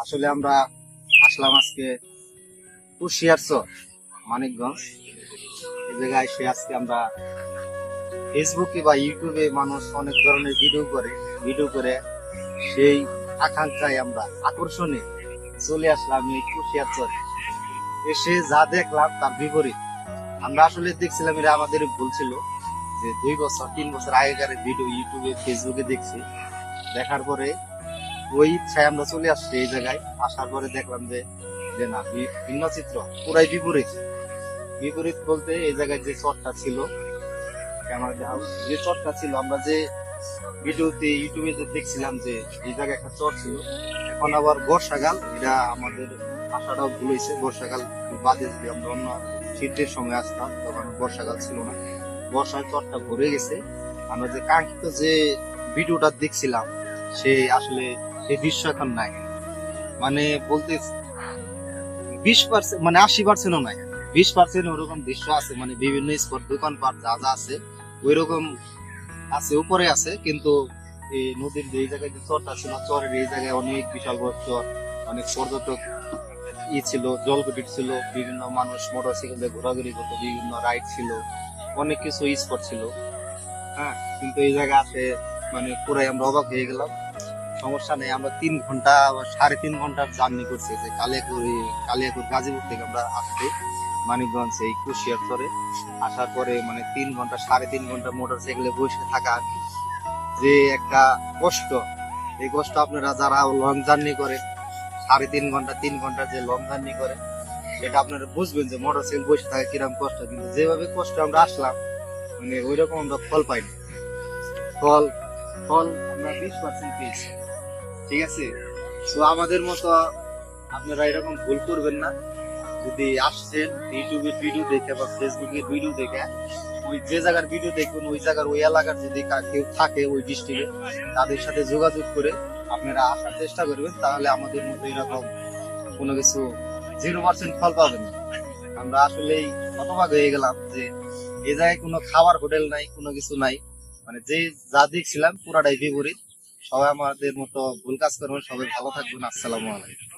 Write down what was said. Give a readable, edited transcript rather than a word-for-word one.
আসলে আমরা আসলাম আজকে কুশিয়ারচর মানিকগঞ্জ। এই জায়গায় এসে আজকে আমরা ফেসবুকে বা ইউটিউবে মানুষ অনেক ধরনের ভিডিও করে সেই আকাঙ্ক্ষায় আমরা আকর্ষণে চলে আসলাম এই কুশিয়ারচর। এসে যা দেখলাম তার বিপরীত। আমরা আসলে দেখছিলাম এটা আমাদের ভুল ছিল যে 2-3 বছর আগেকার ভিডিও ইউটিউবে ফেসবুকে দেখছি, দেখার পরে ওই ইচ্ছায় আমরা চলে আসছি এই জায়গায়। আসার পরে দেখলাম যে যে না, ভিন্ন চিত্র, পুরাই বিপরীত। বিপরীত বলতে এই জায়গায় যে চরটা ছিল, আমার যে চরটা ছিল, আমরা যে ভিডিওতে ইউটিউবে যে দেখছিলাম যে এই জায়গায় একটা চর ছিল, এখন আবার বর্ষাকাল, এটা আমাদের আসাটাও ভুল হয়েছে। বর্ষাকাল বাদে যদি আমরা অন্য শীতের সময় আসতাম তখন বর্ষাকাল ছিল না, বর্ষার চরটা ভরে গেছে। আমরা যে কাঙ্ক্ষিত যে ভিডিওটা দেখছিলাম সে আসলে সেই দৃশ্য এখন নাই। মানে বলতে 20%, মানে 80%ও নাই, 20% ওরকম দৃশ্য আছে। মানে বিভিন্ন স্পট, দোকানপাট যা যা আছে ওই রকম আছে, উপরে আছে। কিন্তু এই নদীর যে জায়গায় যে চরটা ছিল, চরের এই জায়গায় অনেক বিশাল বড় চর, অনেক পর্যটক ছিল, জলকুটির ছিল, বিভিন্ন মানুষ মোটরসাইকেল দিয়ে ঘোরাঘুরি করতো, বিভিন্ন রাইড ছিল, অনেক কিছু স্পট ছিল। হ্যাঁ, কিন্তু এই জায়গা আছে মানে পুরাই আমরা অবাক হয়ে গেলাম। সমস্যা নেই, আমরা 3 ঘন্টা বা 3.5 ঘন্টার জার্নি করছি যে কালিয়াকুর গাজীপুর থেকে আমরা আসতে মানিকগঞ্জ এই কুশিয়ারচরে আসার পরে মানে 3 ঘন্টা 3.5 ঘন্টা মোটর সাইকেলে বসে থাকা আর কি। যে একটা কষ্ট, এই কষ্ট আপনারা যারা লং জার্নি করে 3.5 ঘন্টা 3 ঘন্টা যে লং জার্নি করে সেটা আপনারা বুঝবেন যে মোটর সাইকেল বসে থাকা কিরকম কষ্ট। কিন্তু যেভাবে কষ্ট আমরা আসলাম মানে ওই রকম আমরা ফল পাইনি। ফল ফল আমরা 20% পেয়েছি। ঠিক আছে, তো আমাদের মতো আপনারা এরকম ভুল করবেন না। যদি আসছেন ইউটিউবের ভিডিও দেখে বা ফেসবুকের ভিডিও দেখে, ওই যে জায়গার ভিডিও দেখবেন ওই জায়গার ওই এলাকার যদি কেউ থাকে ওই ডিস্ট্রিক্টে, তাদের সাথে যোগাযোগ করে আপনারা আসার চেষ্টা করবেন। তাহলে আমাদের মতো এরকম কোনো কিছু 0% ফল পাবেন না। আমরা আসলেই হতবাক হয়ে গেলাম যে এই জায়গায় কোনো খাবার হোটেল নাই, কোনো কিছু নাই। মানে যে যা দেখছিলাম পুরাটাই বিপরীত। সবাই আমাদের মতো ভুল কাজ করবেন, সবাই ভালো থাকবেন। আসসালামু আলাইকুম।